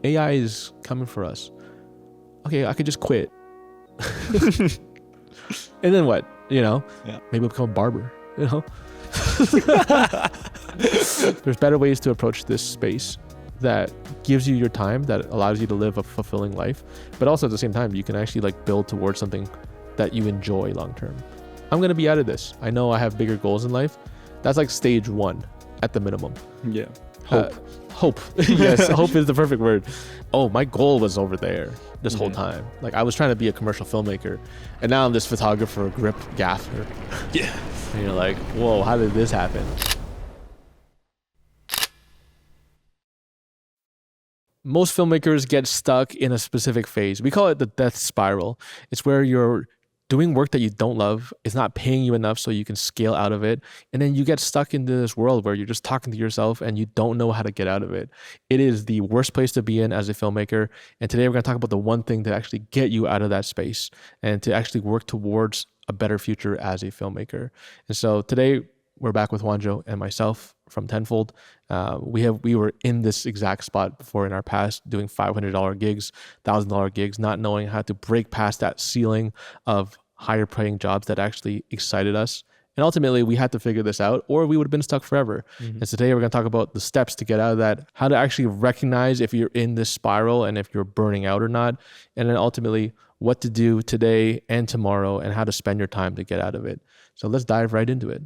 AI is coming for us. Okay, I could just quit. And then what? Maybe I'll become a barber, There's better ways to approach this space that gives you your time, that allows you to live a fulfilling life, but also at the same time, you can actually like build towards something that you enjoy long term. I'm going to be out of this. I know I have bigger goals in life. That's like stage 1 at the minimum. Yeah. Hope. Yes, hope is the perfect word. Oh, my goal was over there this whole time. Like I was trying to be a commercial filmmaker, and now I'm this photographer, grip gaffer. Yeah. And you're like, whoa, how did this happen? Most filmmakers get stuck in a specific phase. We call it the death spiral. It's where you're doing work that you don't love. It's not paying you enough so you can scale out of it. And then you get stuck into this world where you're just talking to yourself and you don't know how to get out of it. It is the worst place to be in as a filmmaker. And today we're going to talk about the one thing to actually get you out of that space and to actually work towards a better future as a filmmaker. And so today we're back with Juanjo and myself from Tenfold. We were in this exact spot before in our past, doing $500 gigs, $1,000 gigs, not knowing how to break past that ceiling of higher paying jobs that actually excited us. And ultimately, we had to figure this out or we would have been stuck forever. And today we're going to talk about the steps to get out of that, how to actually recognize if you're in this spiral and if you're burning out or not. And then ultimately, what to do today and tomorrow and how to spend your time to get out of it. So let's dive right into it.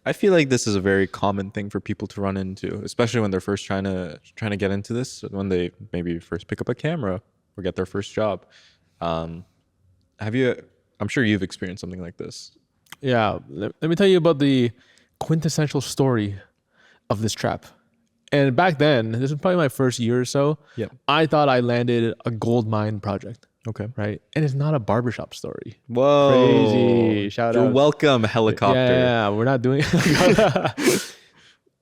I feel like this is a very common thing for people to run into, especially when they're first trying to get into this, when they maybe first pick up a camera or get their first job. I'm sure you've experienced something like this. Yeah. Let me tell you about the quintessential story of this trap. And back then, this was probably my first year or so. Yeah. I thought I landed a gold mine project. Okay. Right. And it's not a barbershop story. Whoa. Crazy. Shout out. You're welcome, helicopter. Yeah, we're not doing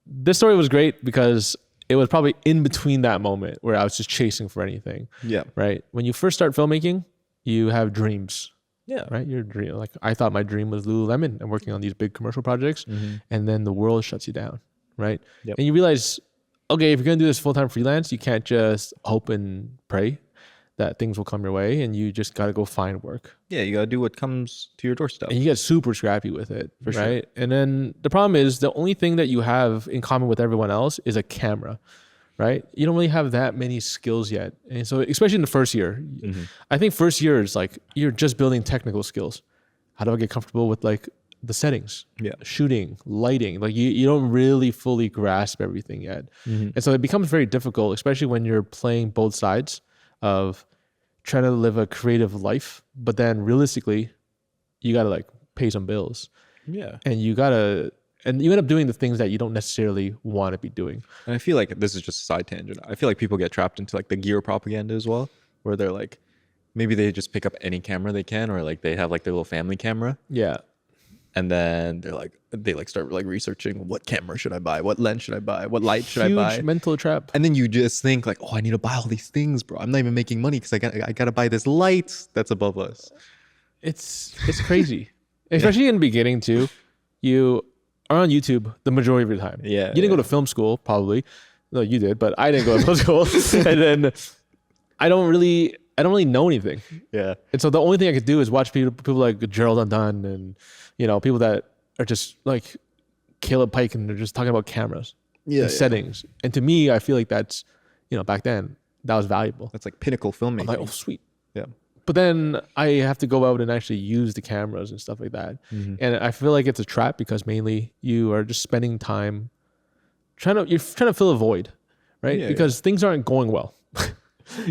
This story was great because it was probably in between that moment where I was just chasing for anything. Yeah. Right. When you first start filmmaking, you have dreams. Yeah. Right. Your dream. Like I thought my dream was Lululemon and working on these big commercial projects. And then the world shuts you down. Right. Yep. And you realize, okay, if you're going to do this full-time freelance, you can't just hope and pray that things will come your way, and you just got to go find work. Yeah, you got to do what comes to your doorstep. And you get super scrappy with it, For right? sure. And then the problem is the only thing that you have in common with everyone else is a camera, right? You don't really have that many skills yet. And so especially in the first year, I think first year is like you're just building technical skills. How do I get comfortable with like the settings, shooting, lighting? Like you don't really fully grasp everything yet. And so it becomes very difficult, especially when you're playing both sides of trying to live a creative life, but then realistically, you got to like pay some bills. Yeah. And you end up doing the things that you don't necessarily want to be doing. And I feel like this is just a side tangent. I feel like people get trapped into like the gear propaganda as well, where they're like, maybe they just pick up any camera they can, or like they have like their little family camera. Yeah. And then they start like researching, what camera should I buy? What lens should I buy? What light should I buy? Huge mental trap. And then you just think like, oh, I need to buy all these things, bro. I'm not even making money because I got to buy this light that's above us. It's crazy. Especially in the beginning too. You are on YouTube the majority of your time. Yeah. You didn't go to film school, probably. No, you did, but I didn't go to film school. And then I don't really know anything. Yeah. And so the only thing I could do is watch people like Gerald Undone and, people that are just like Caleb Pike and they're just talking about cameras and settings. And to me, I feel like that's, back then that was valuable. That's like pinnacle filmmaking. I'm like, oh, sweet. Yeah. But then I have to go out and actually use the cameras and stuff like that. And I feel like it's a trap because mainly you are just spending time you're trying to fill a void, right? Because things aren't going well.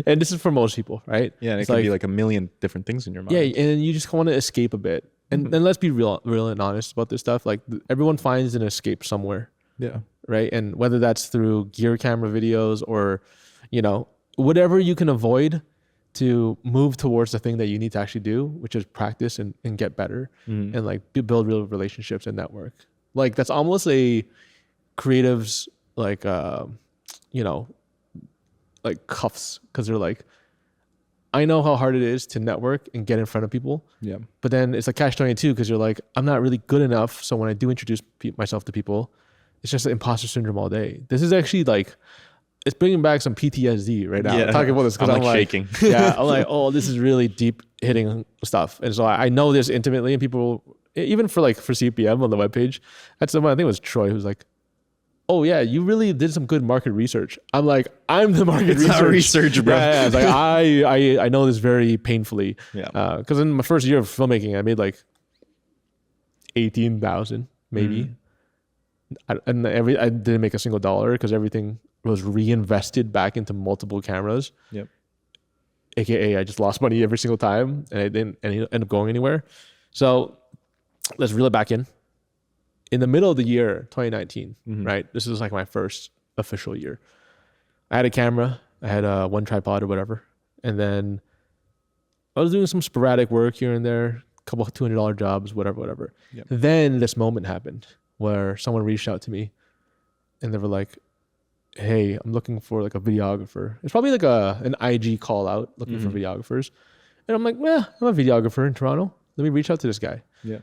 And this is for most people, right? Yeah, and it can be like a million different things in your mind. Yeah, and you just want to escape a bit. And let's be real and honest about this stuff. Like everyone finds an escape somewhere. Yeah. Right. And whether that's through gear camera videos or, whatever you can avoid to move towards the thing that you need to actually do, which is practice and get better and like build real relationships and network. Like that's almost a creative's like, like cuffs, because they're like, I know how hard it is to network and get in front of people. Yeah. But then it's a catch-22 because you're like, I'm not really good enough. So when I do introduce myself to people, it's just an imposter syndrome all day. This is actually like it's bringing back some PTSD right now. Yeah. I'm talking about this because I'm I'm like like, shaking. yeah, I'm like, oh, this is really deep hitting stuff. And so I know this intimately, and people, even for CPM on the webpage, that's someone, I think it was Troy, who's like, oh yeah, you really did some good market research. I'm like, I'm the market It's research. not research, bro. Yeah, it's like I know this very painfully. Yeah. Because in my first year of filmmaking, I made like 18,000 maybe. I didn't make a single dollar because everything was reinvested back into multiple cameras. Yep. AKA I just lost money every single time and I didn't end up going anywhere. So let's reel it back in. In the middle of the year, 2019, right? This is like my first official year. I had a camera. I had one tripod or whatever. And then I was doing some sporadic work here and there, a couple of $200 jobs, whatever. Yep. Then this moment happened where someone reached out to me and they were like, hey, I'm looking for like a videographer. It's probably like an IG call out looking for videographers. And I'm like, well, I'm a videographer in Toronto. Let me reach out to this guy. Yeah.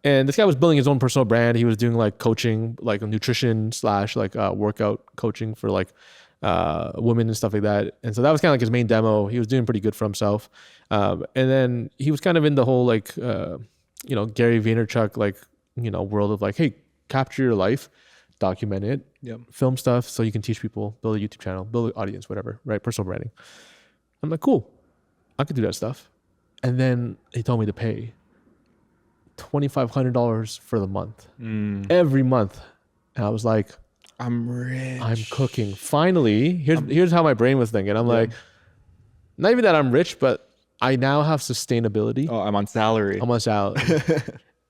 And this guy was building his own personal brand. He was doing like coaching, like nutrition / like workout coaching for like women and stuff like that. And so that was kind of like his main demo. He was doing pretty good for himself. And then he was kind of in the whole like, Gary Vaynerchuk, like, world of like, hey, capture your life, document it, film stuff so you can teach people, build a YouTube channel, build an audience, whatever, right? Personal branding. I'm like, cool, I could do that stuff. And then he told me to pay $2,500 for the month, every month. And I was like, I'm rich. I'm cooking. Finally, here's how my brain was thinking. I'm like, not even that I'm rich, but I now have sustainability. Oh, I'm on salary. I'm on salary.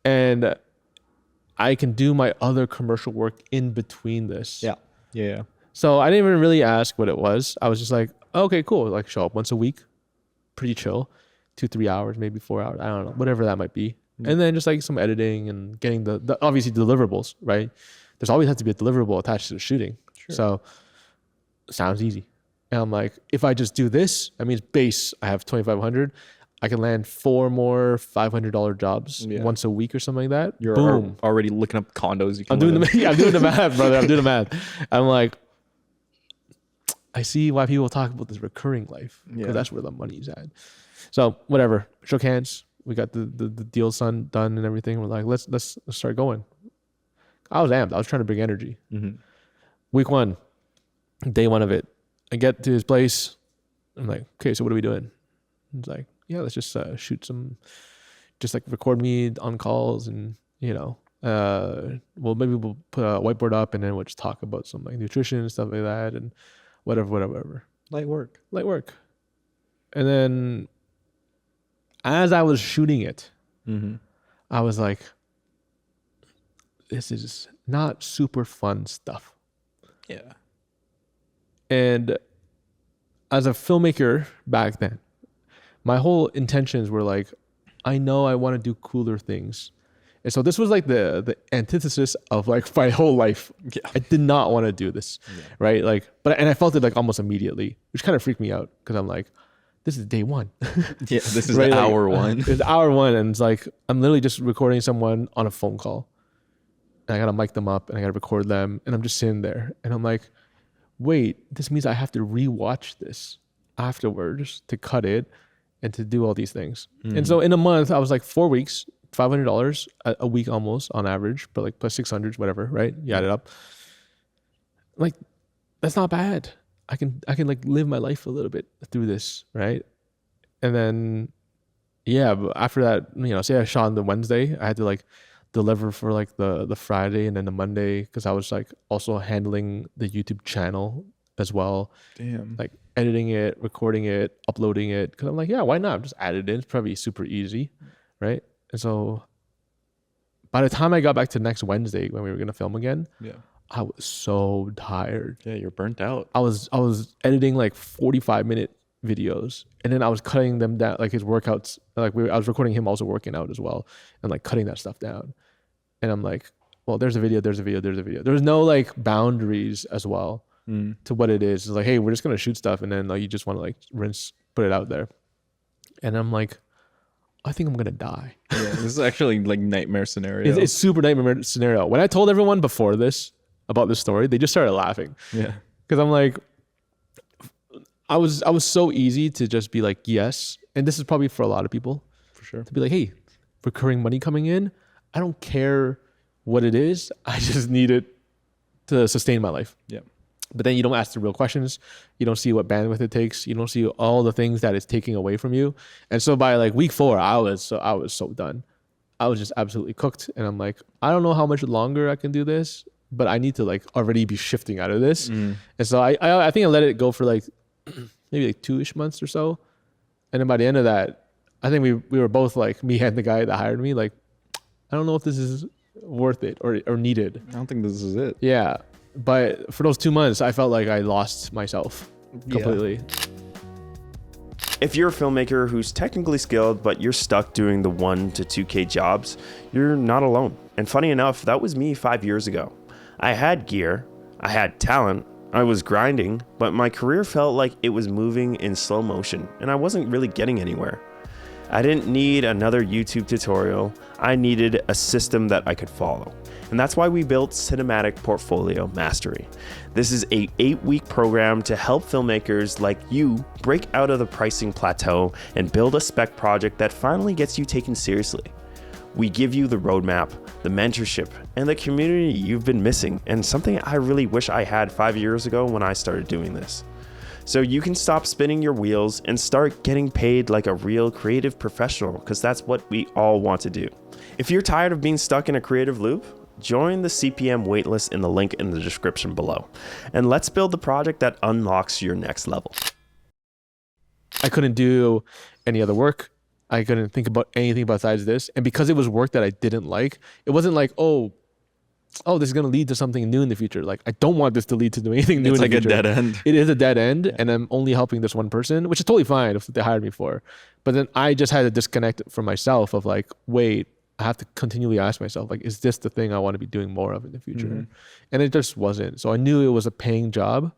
And I can do my other commercial work in between this. Yeah. So I didn't even really ask what it was. I was just like, okay, cool. Like show up once a week, pretty chill, 2-3 hours, maybe 4 hours. I don't know, whatever that might be. And then just like some editing and getting the obviously deliverables, right? There's always has to be a deliverable attached to the shooting. Sure. So sounds easy. And I'm like, if I just do this, that means base, I have 2,500. I can land 4 more $500 jobs once a week or something like that. You're boom. Already looking up condos. I'm doing the math, brother. I'm doing the math. I'm like, I see why people talk about this recurring life because that's where the money's at. So whatever, shook hands. We got the deal done and everything. We're like, let's start going. I was amped. I was trying to bring energy. Week 1, day 1 of it, I get to his place. I'm like, okay, so what are we doing? He's like, yeah, let's just shoot some, just like record me on calls and, well, maybe we'll put a whiteboard up and then we'll just talk about some like nutrition and stuff like that and whatever. Light work. And then as I was shooting it, I was like, this is not super fun stuff. Yeah. And as a filmmaker back then, my whole intentions were like, I know I want to do cooler things. And so this was like the antithesis of like my whole life. Yeah. I did not want to do this, right? Like, and I felt it like almost immediately, which kind of freaked me out because I'm like, this is day 1. This is right? hour 1. It's hour 1, and it's like I'm literally just recording someone on a phone call, and I gotta mic them up and I gotta record them, and I'm just sitting there, and I'm like, wait, this means I have to rewatch this afterwards to cut it and to do all these things. And so in a month, I was like 4 weeks, $500 a week almost on average, but like plus 600, whatever, right? You add it up. Like, that's not bad. I can like live my life a little bit through this, right? And then, but after that, say I shot on the Wednesday, I had to like deliver for like the Friday and then the Monday because I was like also handling the YouTube channel as well. Damn. Like editing it, recording it, uploading it. Because I'm like, why not? Just add it in. It's probably super easy, right? And so by the time I got back to next Wednesday when we were gonna film again, I was so tired. Yeah, you're burnt out. I was editing like 45-minute videos, and then I was cutting them down, like his workouts. Like I was recording him also working out as well, and like cutting that stuff down. And I'm like, well, there's a video. There's no like boundaries as well to what it is. It's like, hey, we're just gonna shoot stuff, and then like you just want to like put it out there. And I'm like, I think I'm gonna die. Yeah, this is actually like nightmare scenario. It's super nightmare scenario. When I told everyone before this about this story, they just started laughing. Yeah. Because I'm like, I was so easy to just be like, yes. And this is probably for a lot of people For sure. to be like, hey, recurring money coming in. I don't care what it is. I just need it to sustain my life. Yeah. But then you don't ask the real questions. You don't see what bandwidth it takes. You don't see all the things that it's taking away from you. And so by like week 4, I was so done. I was just absolutely cooked. And I'm like, I don't know how much longer I can do this, but I need to like already be shifting out of this. And so I think I let it go for like maybe like 2-ish months or so. And then by the end of that, I think we were both like, me and the guy that hired me, like, I don't know if this is worth it or needed. I don't think this is it. Yeah. But for those 2 months, I felt like I lost myself completely. If you're a filmmaker who's technically skilled, but you're stuck doing the 1 to 2K jobs, you're not alone. And funny enough, that was me 5 years ago. I had gear, I had talent, I was grinding, but my career felt like it was moving in slow motion and I wasn't really getting anywhere. I didn't need another YouTube tutorial. I needed a system that I could follow. And that's why we built Cinematic Portfolio Mastery. This is a 8-week program to help filmmakers like you break out of the pricing plateau and build a spec project that finally gets you taken seriously. We give you the roadmap, the mentorship, and the community you've been missing, and something I really wish I had 5 years ago when I started doing this. So you can stop spinning your wheels and start getting paid like a real creative professional, because that's what we all want to do. If you're tired of being stuck in a creative loop, join the CPM waitlist in the link in the description below. And let's build the project that unlocks your next level. I couldn't do any other work. I couldn't think about anything besides this. And because it was work that I didn't like, it wasn't like, oh, this is going to lead to something new in the future. Like, I don't want this to lead to anything new in the future. It's like a dead end. It is a dead end. And I'm only helping this one person, which is totally fine if they hired me for. But then I just had to disconnect from myself of like, wait, I have to continually ask myself, like, is this the thing I want to be doing more of in the future? And it just wasn't. So I knew it was a paying job.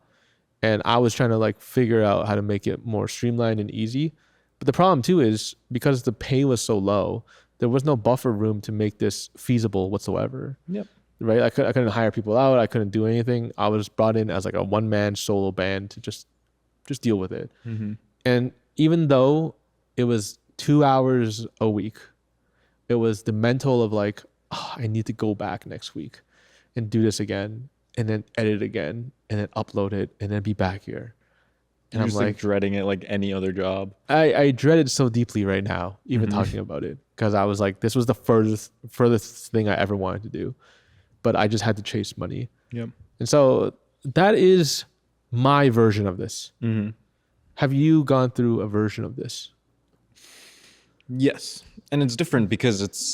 And I was trying to like figure out how to make it more streamlined and easy. But the problem too is because the pay was so low, there was no buffer room to make this feasible whatsoever. Yep. Right? I couldn't hire people out. I couldn't do anything. I was brought in as like a one-man solo band to just deal with it. And even though it was 2 hours a week, it was the mental of like, oh, I need to go back next week and do this again and then edit again and then upload it and then be back here. And You're I'm just like dreading it like any other job. I dread it so deeply right now, even talking about it, because I was like, this was the furthest thing I ever wanted to do. But I just had to chase money. Yep. And so that is my version of this. Have you gone through a version of this? Yes. And it's different because it's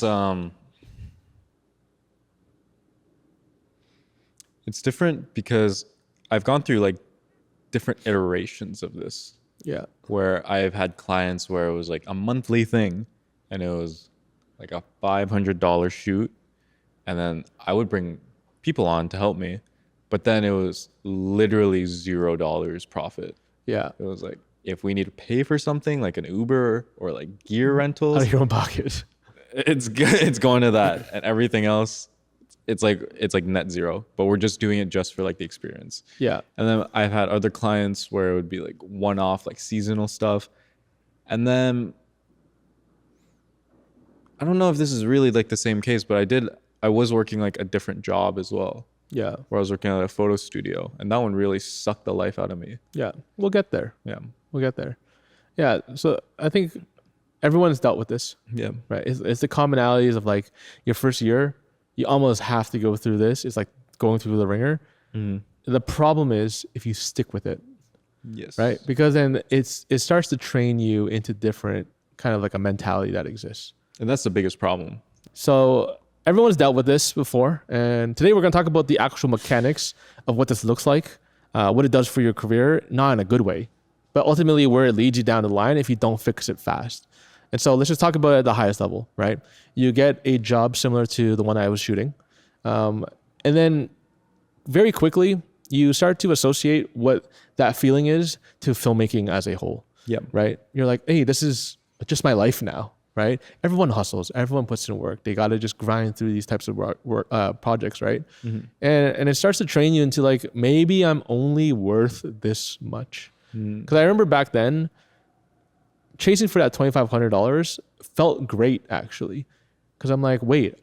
different because I've gone through like different iterations of this. Yeah. Where I've had clients where it was like a monthly thing and it was like a $500 shoot. And then I would bring people on to help me. But then it was literally $0 profit. Yeah. It was like, if we need to pay for something like an Uber or like gear rentals, Out of your own pocket. it's going to that. And everything else, it's like net zero. But we're just doing it just for like the experience. Yeah. And then I've had other clients where it would be like one-off, like seasonal stuff. And then I don't know if this is really like the same case, but I was working like a different job as well. Yeah. Where I was working at a photo studio, and that one really sucked the life out of me. Yeah. We'll get there. Yeah. We'll get there. Yeah. So I think everyone's dealt with this. Yeah. Right. It's the commonalities of like your first year, you almost have to go through this. It's like going through the ringer. The problem is if you stick with it. Yes. Right. Because then it starts to train you into different kind of like a mentality that exists. And that's the biggest problem. So everyone's dealt with this before. And today we're going to talk about the actual mechanics of what this looks like, what it does for your career, not in a good way, but ultimately where it leads you down the line if you don't fix it fast. And so let's just talk about it at the highest level, right? You get a job similar to the one I was shooting. And then very quickly, you start to associate what that feeling is to filmmaking as a whole. Yep. Right? You're like, hey, this is just my life now. right? Everyone hustles. Everyone puts in work. They got to just grind through these types of projects, right? And it starts to train you into like, maybe I'm only worth this much. Because I remember back then, chasing for that $2,500 felt great actually, because I'm like, wait,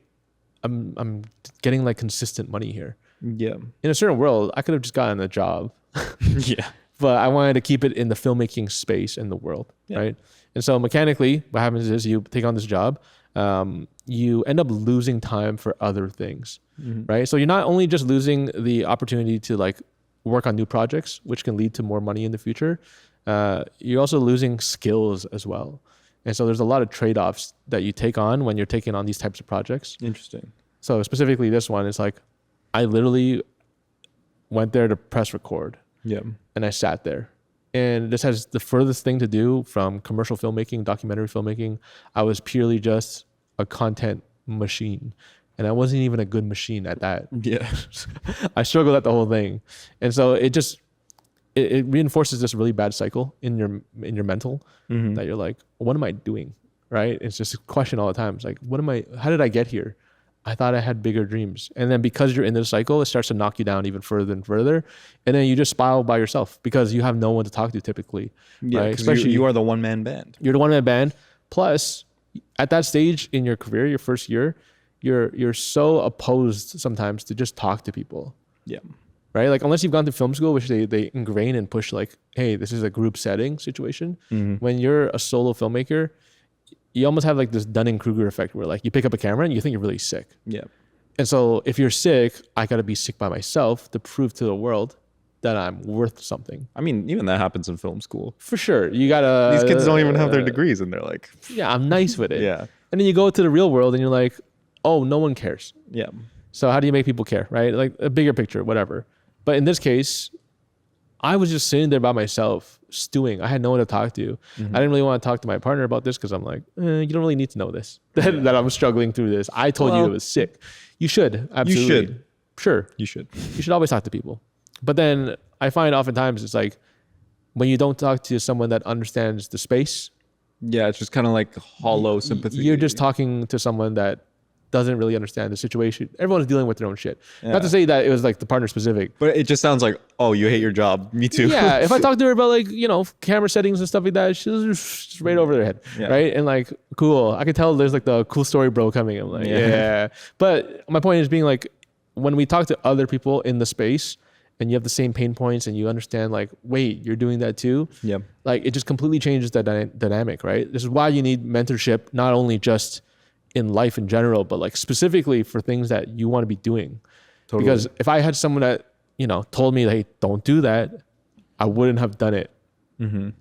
I'm getting like consistent money here. Yeah. In a certain world, I could have just gotten a job, Yeah. but I wanted to keep it in the filmmaking space in the world, right? And so mechanically, what happens is you take on this job, you end up losing time for other things, right? So you're not only just losing the opportunity to like work on new projects, which can lead to more money in the future, you're also losing skills as well. And so there's a lot of trade-offs that you take on when you're taking on these types of projects. Interesting. So specifically this one is like, I literally went there to press record. Yeah. And I sat there. And this has the furthest thing to do from commercial filmmaking, documentary filmmaking. I was purely just a content machine. And I wasn't even a good machine at that. Yeah. I struggled at the whole thing. And so it just, it reinforces this really bad cycle in your mental that you're like, what am I doing? Right? It's just a question all the time. It's like, how did I get here? I thought I had bigger dreams. And then because you're in this cycle, it starts to knock you down even further and further. And then you just spiral by yourself because you have no one to talk to typically. Yeah. Right? Especially you are the one man band. You're the one man band. Plus, at that stage in your career, your first year, you're so opposed sometimes to just talk to people. Yeah. Right? Like unless you've gone to film school, which they ingrain and push like, hey, this is a group setting situation. When you're a solo filmmaker, you almost have like this Dunning-Kruger effect where like you pick up a camera and you think you're really sick. Yeah. And so if you're sick, I got to be sick by myself to prove to the world that I'm worth something. I mean, even that happens in film school. For sure. You got to... These kids don't even have their degrees and they're like... Yeah, I'm nice with it. Yeah. And then you go to the real world and you're like, oh, no one cares. Yeah. So how do you make people care, right? Like a bigger picture, whatever. But in this case, I was just sitting there by myself, stewing. I had no one to talk to. I didn't really want to talk to my partner about this because I'm like, you don't really need to know this, that I'm struggling through this. I told you it was sick. You should. Absolutely. You should. Sure. You should. You should always talk to people. But then I find oftentimes it's like when you don't talk to someone that understands the space. Yeah, it's just kind of like hollow sympathy. You're just talking to someone that doesn't really understand the situation. Everyone's dealing with their own shit. Yeah. Not to say that it was like the partner specific. But it just sounds like, oh, you hate your job. Me too. Yeah, if I talk to her about like, camera settings and stuff like that, she's just right over their head, right? And like, cool. I can tell there's like the cool story bro coming. I'm like, yeah. But my point is being like, when we talk to other people in the space and you have the same pain points and you understand like, wait, you're doing that too. Yeah. Like it just completely changes that dynamic, right? This is why you need mentorship, not only just in life in general, but like specifically for things that you want to be doing. Totally. Because if I had someone that, told me, hey, don't do that, I wouldn't have done it.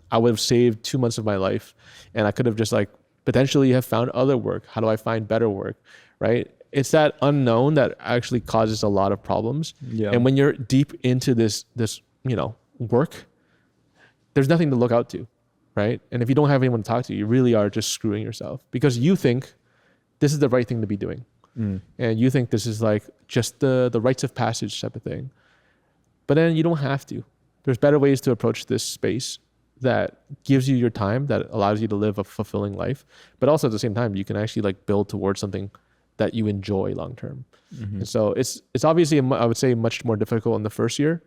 I would have saved 2 months of my life and I could have just like potentially have found other work. How do I find better work? Right? It's that unknown that actually causes a lot of problems. Yeah. And when you're deep into this, work, there's nothing to look out to, right? And if you don't have anyone to talk to, you really are just screwing yourself because you think this is the right thing to be doing. And you think this is like just the rites of passage type of thing. But then you don't have to. There's better ways to approach this space that gives you your time, that allows you to live a fulfilling life. But also at the same time, you can actually like build towards something that you enjoy long term. And so it's obviously, I would say, much more difficult in the first year.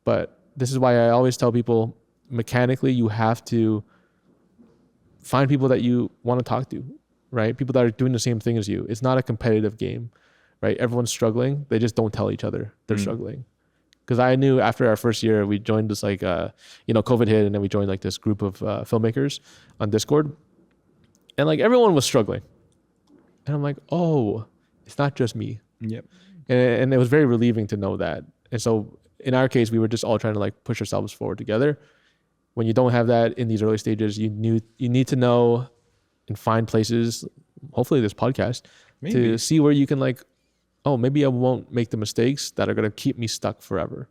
But this is why I always tell people mechanically, you have to find people that you want to talk to. Right? People that are doing the same thing as you. It's not a competitive game, right? Everyone's struggling. They just don't tell each other they're struggling. Because I knew after our first year, we joined this like, COVID hit, and then we joined like this group of filmmakers on Discord, and like everyone was struggling, and I'm like, oh, it's not just me. Yep. And it was very relieving to know that. And so in our case, we were just all trying to like push ourselves forward together. When you don't have that in these early stages, you need to know and find places, hopefully this podcast, to see where you can like, oh, maybe I won't make the mistakes that are going to keep me stuck forever.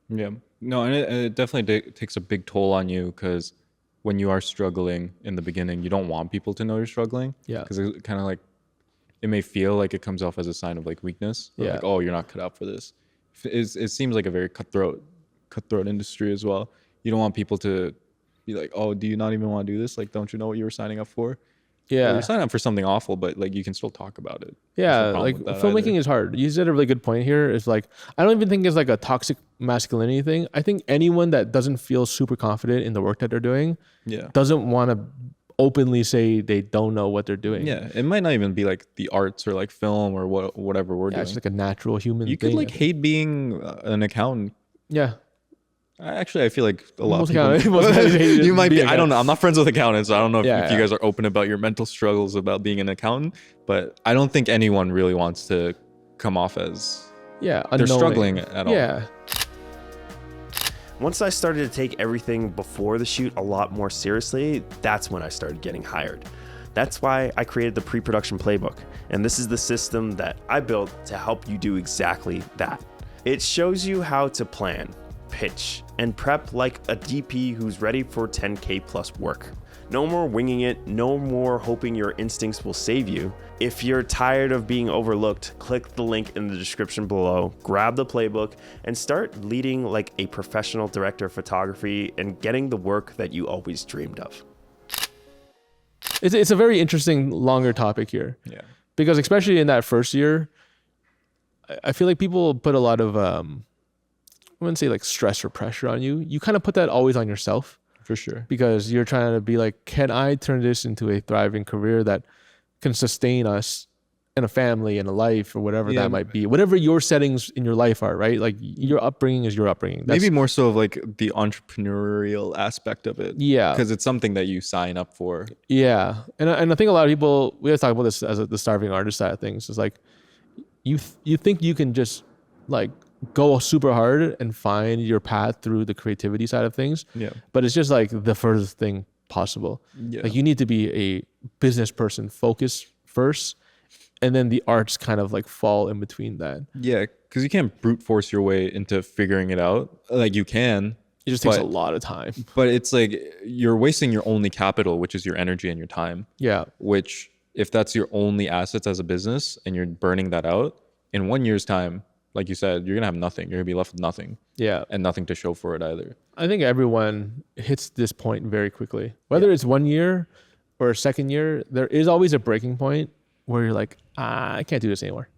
Yeah. No, and it definitely takes a big toll on you because when you are struggling in the beginning, you don't want people to know you're struggling. Yeah. Because it kind of like, it may feel like it comes off as a sign of like weakness. Yeah. Like, oh, you're not cut out for this. It seems like a very cutthroat industry as well. You don't want people to be like, oh, do you not even want to do this? Like, don't you know what you were signing up for? Yeah. You're signing up for something awful, but like you can still talk about it. There's no Yeah, problem like with that filmmaking either. is hard. You said a really good point here. It's like I don't even think it's like a toxic masculinity thing. I think anyone that doesn't feel super confident in the work that they're doing Yeah. doesn't want to openly say they don't know what they're doing. Yeah. It might not even be like the arts or like film or whatever we're Yeah, it's doing. like a natural human You thing. could like hate being an accountant. Yeah. Actually, I feel like a lot Most of people. most guys hate You might be. being I don't know. I'm not friends with accountants. So I don't know if, Yeah, if you yeah. guys are open about your mental struggles about being an accountant. But I don't think anyone really wants to come off as Yeah, they're unknowing. struggling at all. Yeah. Once I started to take everything before the shoot a lot more seriously, that's when I started getting hired. That's why I created the pre-production playbook, and this is the system that I built to help you do exactly that. It shows you how to plan, pitch, and prep like a DP who's ready for 10K plus work. No more winging it, no more hoping your instincts will save you. If you're tired of being overlooked, click the link in the description below, grab the playbook, and start leading like a professional director of photography and getting the work that you always dreamed of. It's a very interesting longer topic here. Yeah. Because especially in that first year, I feel like people put a lot of I wouldn't say like stress or pressure on you. You kind of put that always on yourself For sure. because you're trying to be like, can I turn this into a thriving career that can sustain us and a family and a life or whatever Yeah. that might be, whatever your settings in your life are, right? Like your upbringing is your upbringing. Maybe more so of like the entrepreneurial aspect of it. Yeah. Because it's something that you sign up for. Yeah. And I think a lot of people, we always talk about this as the starving artist side of things. It's like, you think you can just like go super hard and find your path through the creativity side of things. Yeah. But it's just like the furthest thing possible. Yeah. Like you need to be a business person focused first, and then the arts kind of like fall in between that. Yeah. Because you can't brute force your way into figuring it out. Like you can. It just takes a But- lot of time. But it's like you're wasting your only capital, which is your energy and your time. Yeah. Which, if that's your only assets as a business and you're burning that out, in 1 year's time, like you said, you're going to have nothing. You're going to be left with nothing Yeah. and nothing to show for it either. I think everyone hits this point very quickly. Whether it's 1 year or a second year, there is always a breaking point where you're like, I can't do this anymore.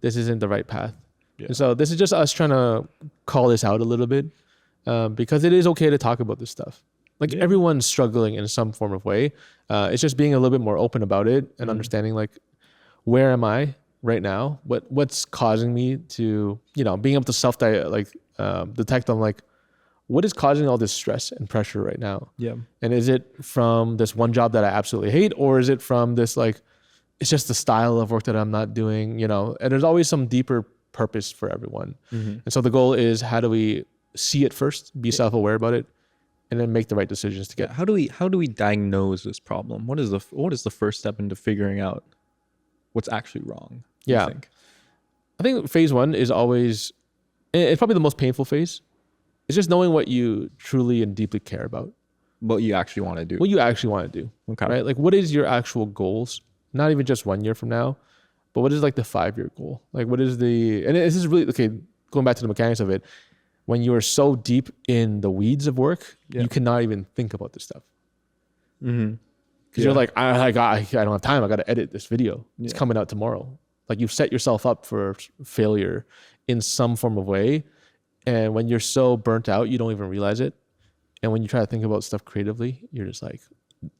This isn't the right path. Yeah. And so this is just us trying to call this out a little bit because it is okay to talk about this stuff. Like everyone's struggling in some form of way. It's just being a little bit more open about it and understanding like, where am I right now? What's causing me to, being able to detect on like, what is causing all this stress and pressure right now? Yeah. And is it from this one job that I absolutely hate, or is it from this like, it's just the style of work that I'm not doing, And there's always some deeper purpose for everyone. And so the goal is, how do we see it first, be self-aware about it, and then make the right decisions to get. How do we diagnose this problem? What is the first step into figuring out what's actually wrong? do you Yeah. think? I think phase one is always, it's probably the most painful phase. It's just knowing what you truly and deeply care about, What you actually want to do. what you actually want to do, Okay. right? Like, what is your actual goals? Not even just 1 year from now, but what is like the 5-year goal? Like, what is and this is really, okay, going back to the mechanics of it, when you are so deep in the weeds of work, Yeah. you cannot even think about this stuff. Mm-hmm. Because you're like, I don't have time. I got to edit this video. It's Yeah. coming out tomorrow. Like, you've set yourself up for failure in some form of way. And when you're so burnt out, you don't even realize it. And when you try to think about stuff creatively, you're just like,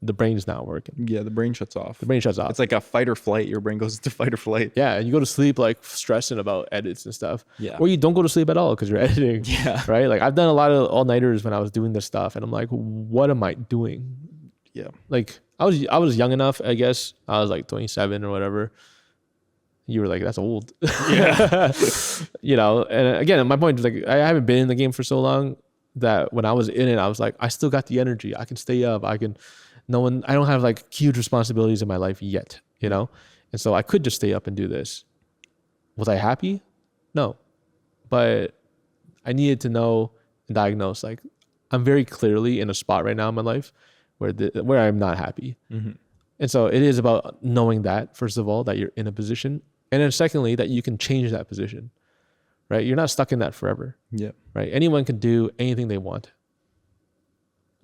the brain's not working. Yeah, the brain shuts off. The brain shuts off. It's like a fight or flight. Your brain goes to fight or flight. Yeah, and you go to sleep like stressing about edits and stuff. Yeah. Or you don't go to sleep at all because you're editing. Yeah. Right? Like, I've done a lot of all-nighters when I was doing this stuff, and I'm like, what am I doing? Yeah. Like, I was young enough, I guess. I was like 27 or whatever. You were like, that's old. Yeah. And again, my point is, like, I haven't been in the game for so long that when I was in it, I was like, I still got the energy. I can stay up. I don't have like huge responsibilities in my life yet, And so I could just stay up and do this. Was I happy? No. But I needed to know and diagnose, like, I'm very clearly in a spot right now in my life where I'm not happy. Mm-hmm. And so it is about knowing that, first of all, that you're in a position. And then secondly, that you can change that position, right? You're not stuck in that forever, Yeah. right? Anyone can do anything they want.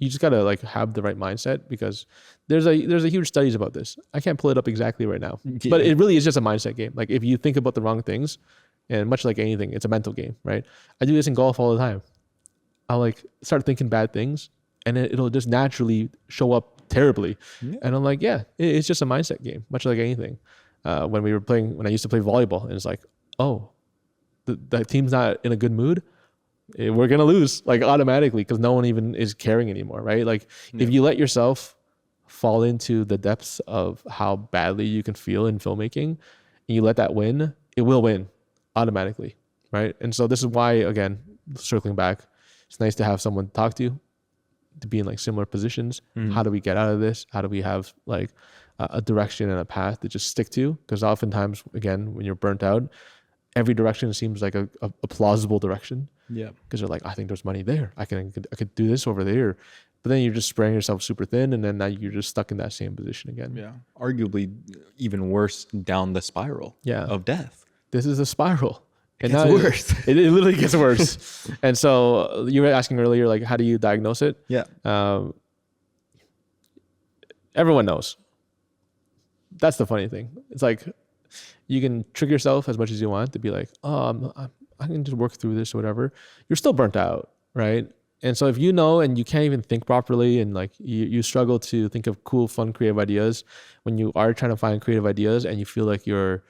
you just gotta like have the right mindset, because there's a huge studies about this. I can't pull it up exactly right now, but it really is just a mindset game. Like if you think about the wrong things, and much like anything, it's a mental game, right? I do this in golf all the time. I'll like start thinking bad things, and it'll just naturally show up terribly. Yeah. And I'm like, yeah, it's just a mindset game, much like anything. When I used to play volleyball, and it's like, oh, the team's not in a good mood, we're gonna lose like automatically, because no one even is caring anymore, right? Like if you let yourself fall into the depths of how badly you can feel in filmmaking, and you let that win, it will win automatically, right? And so this is why, again, circling back, it's nice to have someone to talk to be in like similar positions. How do we get out of this? How do we have like a direction and a path to just stick to? Because oftentimes, again, when you're burnt out, every direction seems like a plausible direction. Yeah. Because you're like, I think there's money there. I could do this over there. But then you're just spreading yourself super thin, and then now you're just stuck in that same position again. Yeah. Arguably even worse down the spiral of death. This is a spiral. It gets worse. It literally gets worse. And so you were asking earlier, like, how do you diagnose it? Yeah. Everyone knows. That's the funny thing. It's like you can trick yourself as much as you want to be like, oh, I can just work through this or whatever. You're still burnt out, right? And so if you know and you can't even think properly, and like you struggle to think of cool, fun, creative ideas when you are trying to find creative ideas, and you feel like you're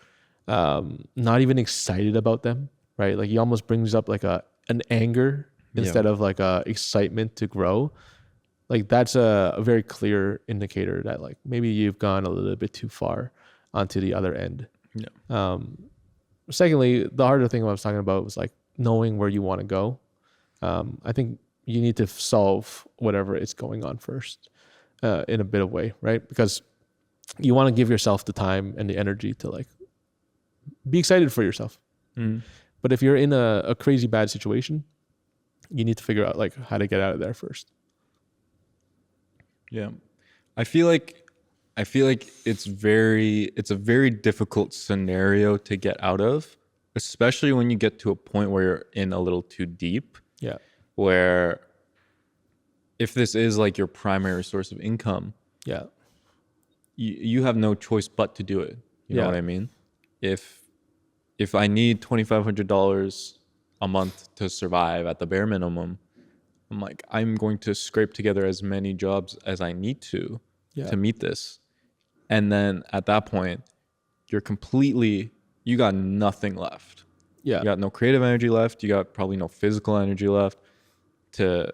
not even excited about them, right? Like you almost brings up like an anger instead of like a excitement to grow. Like that's a very clear indicator that like maybe you've gone a little bit too far onto the other end. Yeah. Secondly, the harder thing I was talking about was like knowing where you want to go. I think you need to solve whatever is going on first, in a bit of way, right? Because you want to give yourself the time and the energy to like be excited for yourself. But if you're in a crazy bad situation, you need to figure out like how to get out of there first. Yeah. I feel like it's a very difficult scenario to get out of, especially when you get to a point where you're in a little too deep. Yeah. Where if this is like your primary source of income, yeah, you have no choice but to do it. You know what I mean? If I need $2,500 a month to survive at the bare minimum, I'm like, I'm going to scrape together as many jobs as I need to meet this. And then at that point, you got nothing left. Yeah. You got no creative energy left. You got probably no physical energy left to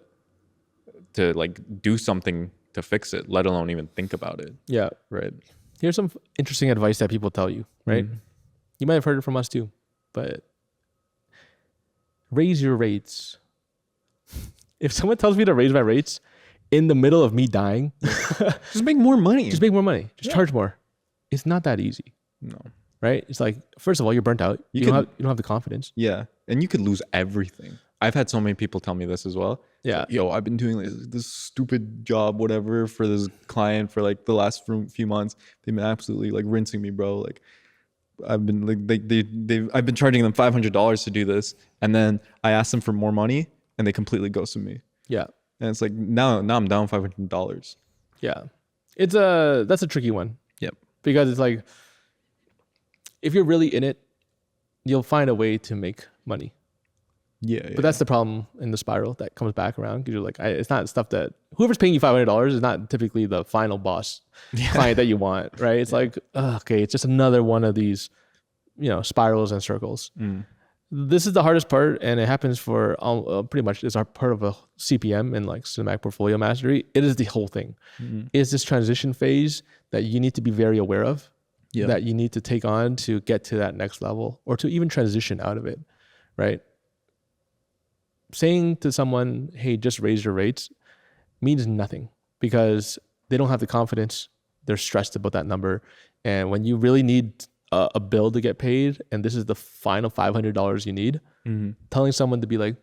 like do something to fix it, let alone even think about it. Yeah. Right. Here's some interesting advice that people tell you, right? You might have heard it from us too, but raise your rates. If someone tells me to raise my rates in the middle of me dying, just make more money. Just make more money. Just charge more. It's not that easy. No. Right? It's like, first of all, you're burnt out. You don't have the confidence. Yeah. And you could lose everything. I've had so many people tell me this as well. Yeah. Like, yo, I've been doing this stupid job, whatever, for this client for like the last few months. They've been absolutely like rinsing me, bro. Like I've been like I've been charging them $500 to do this, and then I asked them for more money, and they completely ghosted me. Yeah. And it's like now I'm down $500. Yeah. That's a tricky one. Yep. Because it's like, if you're really in it, you'll find a way to make money. Yeah. But that's the problem in the spiral that comes back around, because you're like, it's not stuff that whoever's paying you $500 is not typically the final boss client that you want, right? It's like, okay, it's just another one of these, spirals and circles. This is the hardest part, and it happens for pretty much it's our part of a CPM and like cinematic portfolio mastery. It is the whole thing. It's this transition phase that you need to be very aware of, that you need to take on to get to that next level, or to even transition out of it, right? Saying to someone, hey, just raise your rates means nothing, because they don't have the confidence. They're stressed about that number. And when you really need a bill to get paid, and this is the final $500 you need, telling someone to be like,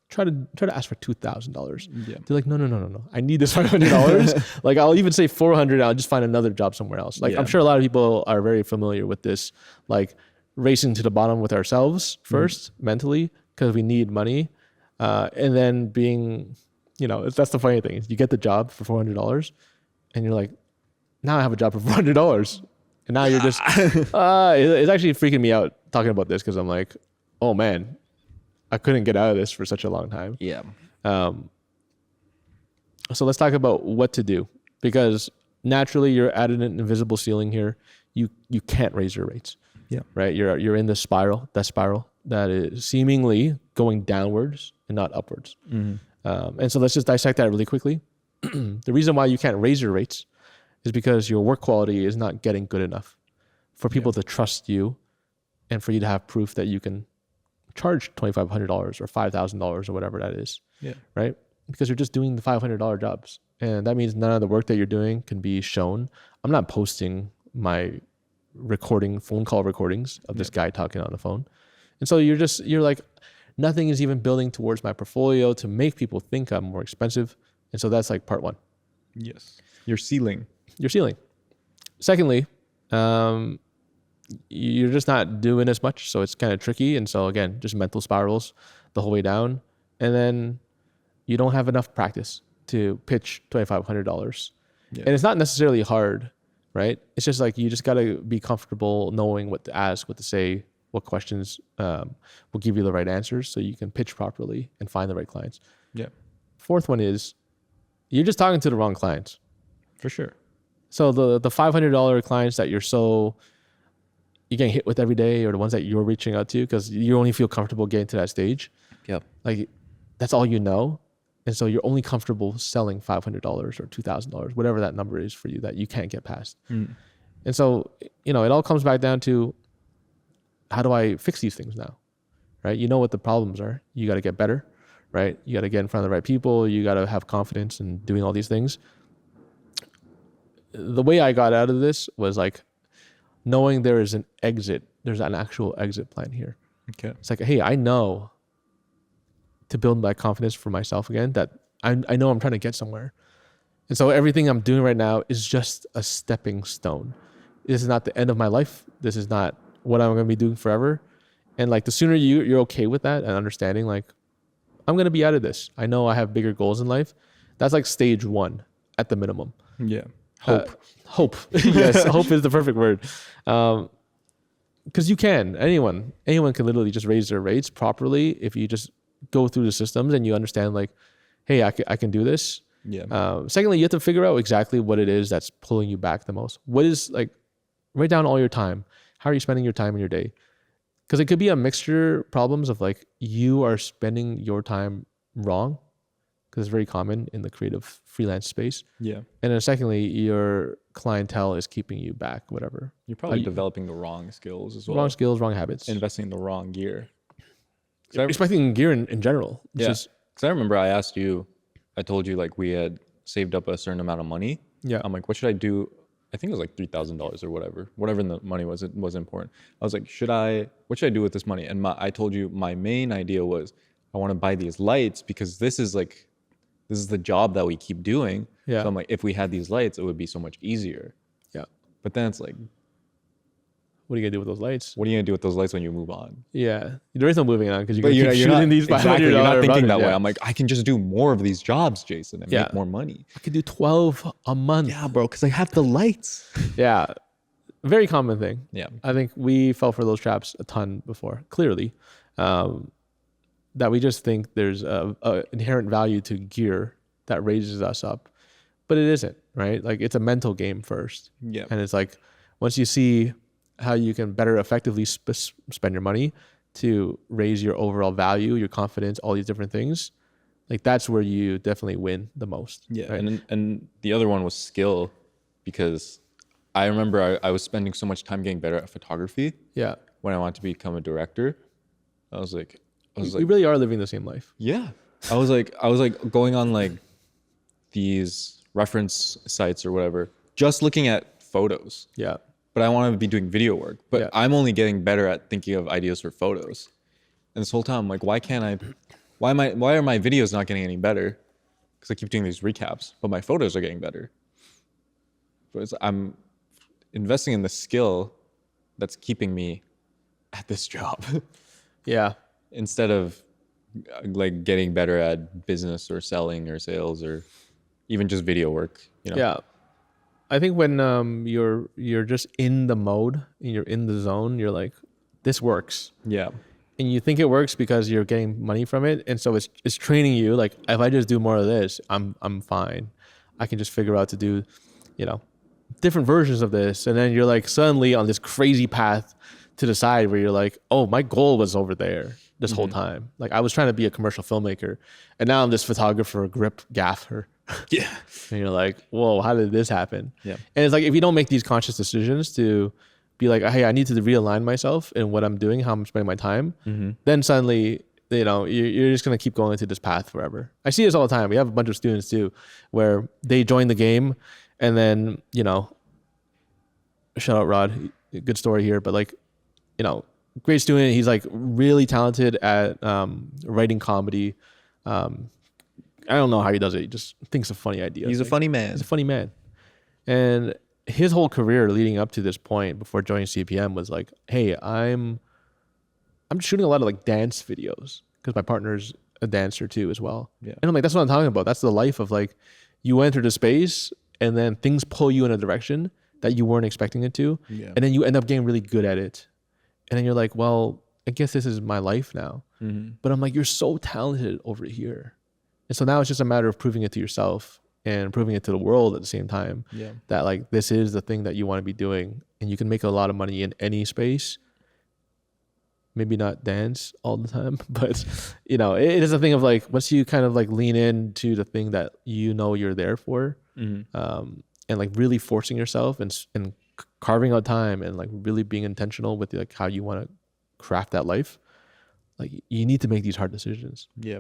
try to ask for $2,000. They're like, no. I need this $500. Like, I'll even say $400. I'll just find another job somewhere else. Like, I'm sure a lot of people are very familiar with this, like racing to the bottom with ourselves first mentally, because we need money. And then being That's the funny thing. Is you get the job for $400 and you're like, now I have a job for $400. And now you're just, it's actually freaking me out talking about this because I'm like, oh man, I couldn't get out of this for such a long time. Yeah. So let's talk about what to do, because naturally you're at an invisible ceiling here. You can't raise your rates. Yeah. Right. You're in this spiral that is seemingly going downwards and not upwards. And so let's just dissect that really quickly. The reason why you can't raise your rates is because your work quality is not getting good enough for people to trust you and for you to have proof that you can charge $2,500 or $5,000 or whatever that is. Yeah. Right. Because you're just doing the $500 jobs. And that means none of the work that you're doing can be shown. I'm not posting my phone call recordings of this guy talking on the phone. And so you're like, nothing is even building towards my portfolio to make people think I'm more expensive. And so that's like part one. Yes. Your ceiling. Secondly, you're just not doing as much. So it's kind of tricky. And so again, just mental spirals the whole way down. And then you don't have enough practice to pitch $2,500. Yeah. And it's not necessarily hard, right? It's just like, you just got to be comfortable knowing what to ask, what to say, what questions will give you the right answers so you can pitch properly and find the right clients. Yeah. Fourth one is you're just talking to the wrong clients. For sure. So the $500 clients that you're getting hit with every day, or the ones that you're reaching out to because you only feel comfortable getting to that stage. Yep. Like that's all you know. And so you're only comfortable selling $500 or $2,000, whatever that number is for you that you can't get past. And so, it all comes back down to, how do I fix these things now? Right? You know what the problems are. You got to get better, right? You got to get in front of the right people. You got to have confidence in doing all these things. The way I got out of this was like knowing there's an actual exit plan here. Okay. It's like, hey, I know to build my confidence for myself again, that I know I'm trying to get somewhere. And so everything I'm doing right now is just a stepping stone. This is not the end of my life. This is not what I'm going to be doing forever. And like the sooner you're okay with that and understanding like, I'm going to be out of this. I know I have bigger goals in life. That's like stage one at the minimum. Yeah. Hope. Yes. Hope is the perfect word. Because anyone can literally just raise their rates properly if you just go through the systems and you understand like, hey, I can do this. Yeah. Secondly, you have to figure out exactly what it is that's pulling you back the most. What is like, write down all your time. How are you spending your time in your day? Because it could be a mixture problems of like, you are spending your time wrong, because it's very common in the creative freelance space. Yeah. And then secondly, your clientele is keeping you back, whatever. You're probably developing the wrong skills as well. Wrong skills, wrong habits. Investing in the wrong gear. Expecting gear in general. Because I remember I asked you, I told you like we had saved up a certain amount of money. Yeah. I'm like, what should I do? I think it was like $3,000 or whatever the money was. It was important. I was like, what should I do with this money? And I told you my main idea was I want to buy these lights because this is the job that we keep doing. Yeah. So I'm like, if we had these lights, it would be so much easier. Yeah. But then it's like, what are you gonna do with those lights? What are you gonna do with those lights when you move on? Yeah, there is no moving on because you're shooting these $500. Exactly. You're not thinking that way. I'm like, I can just do more of these jobs, Jason, and make more money. I could do 12 a month. Yeah, bro, because I have the lights. Yeah, very common thing. Yeah, I think we fell for those traps a ton before. Clearly, that we just think there's a inherent value to gear that raises us up, but it isn't, right? Like it's a mental game first. Yeah, and it's like once you see how you can better effectively spend your money to raise your overall value, your confidence, all these different things, like that's where you definitely win the most. Yeah, right? and the other one was skill, because I remember I was spending so much time getting better at photography. Yeah, when I wanted to become a director, I was like, we really are living the same life. Yeah, I was like going on like these reference sites or whatever, just looking at photos. Yeah. But I want to be doing video work. But I'm only getting better at thinking of ideas for photos. And this whole time, I'm like, why are my videos not getting any better? Because I keep doing these recaps, but my photos are getting better. But I'm investing in the skill that's keeping me at this job. Yeah. Instead of like getting better at business or selling or sales or even just video work, you know? Yeah. I think when you're just in the mode and you're in the zone, you're like, this works. Yeah. And you think it works because you're getting money from it. And so it's training you like, if I just do more of this, I'm fine. I can just figure out to do, you know, different versions of this. And then you're like suddenly on this crazy path to the side where you're like, oh, my goal was over there this whole time. Like I was trying to be a commercial filmmaker and now I'm this photographer, grip gaffer. Yeah. And you're like, whoa, how did this happen? Yeah. And it's like, if you don't make these conscious decisions to be like, hey, I need to realign myself in what I'm doing, how I'm spending my time, then suddenly, you know, you're just going to keep going into this path forever. I see this all the time. We have a bunch of students too, where they join the game and then, you know, shout out Rod, good story here, but like, you know, great student. He's like really talented at writing comedy. I don't know how he does it. He just thinks of funny ideas. He's a funny man. He's a funny man. And his whole career leading up to this point before joining CPM was like, hey, I'm shooting a lot of like dance videos because my partner's a dancer too as well. Yeah. And I'm like, that's what I'm talking about. That's the life of like, you enter the space and then things pull you in a direction that you weren't expecting it to. Yeah. And then you end up getting really good at it. And then you're like, well, I guess this is my life now. But I'm like, you're so talented over here. And so now it's just a matter of proving it to yourself and proving it to the world at the same time. Yeah. That like, this is the thing that you want to be doing and you can make a lot of money in any space. Maybe not dance all the time, but you know, it is a thing of like, once you kind of like lean into the thing that you know you're there for, and like really forcing yourself and carving out time and like really being intentional with like how you want to craft that life. Like you need to make these hard decisions. Yeah.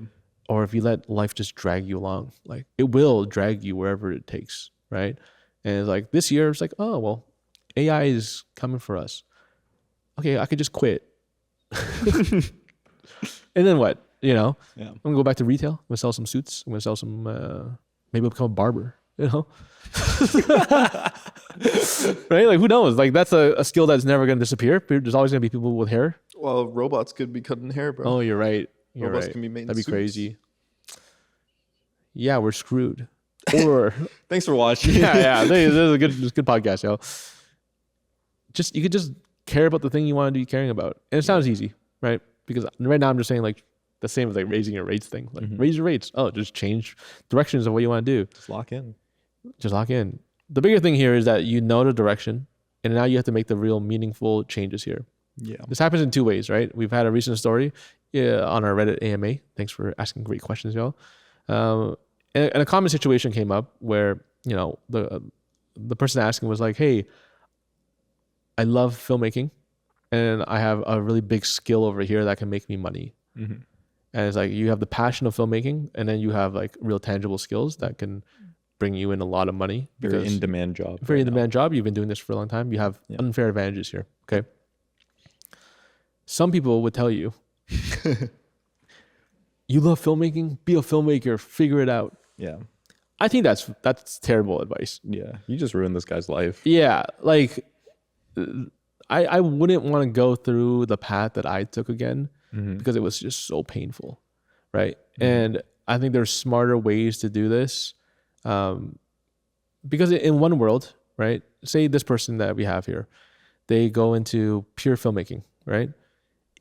Or if you let life just drag you along, like it will drag you wherever it takes, right? And it's like this year, it's like, oh, well, AI is coming for us. Okay, I could just quit. And then what? You know, Yeah. I'm gonna go back to retail. I'm gonna sell some suits. I'm gonna sell some, maybe I'll become a barber, you know? Right? Like who knows? Like that's a skill that's never gonna disappear. There's always gonna be people with hair. Well, robots could be cutting hair, bro. Oh, you're right. You're Robots right. can be making That'd be suits. crazy. Yeah, we're screwed. Or Thanks for watching. yeah. This is a good podcast, yo. You could just care about the thing you want to be caring about, and it sounds easy, right? Because right now I'm just saying like the same as like raising your rates thing. Like raise your rates. Oh, just change directions of what you want to do. Just lock in. Just lock in. The bigger thing here is that you know the direction, and now you have to make the real meaningful changes here. Yeah. This happens in two ways, right? We've had a recent story on our Reddit AMA. Thanks for asking great questions, y'all. And a common situation came up where, you know, the person asking was like, hey, I love filmmaking and I have a really big skill over here that can make me money. And it's like, you have the passion of filmmaking and then you have like real tangible skills that can bring you in a lot of money. Very in-demand job. Very in-demand job. You've been doing this for a long time. You have unfair advantages here. Okay. Some people would tell you, you love filmmaking, be a filmmaker, figure it out. Yeah. I think that's terrible advice. Yeah. You just ruined this guy's life. Yeah. Like I wouldn't want to go through the path that I took again because it was just so painful. Right. And I think there's smarter ways to do this. Because in one world, right, say this person that we have here, they go into pure filmmaking, right?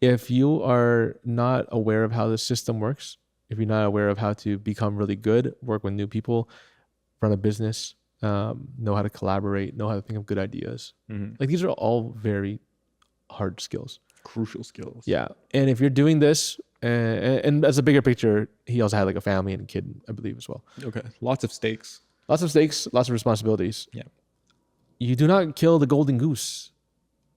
If you are not aware of how the system works, if you're not aware of how to become really good, work with new people, run a business, know how to collaborate, know how to think of good ideas. Like these are all very hard skills. Crucial skills. Yeah. And if you're doing this, and as a bigger picture, he also had like a family and a kid, I believe, as well. Okay. Lots of stakes. Lots of stakes, lots of responsibilities. Yeah. You do not kill the golden goose,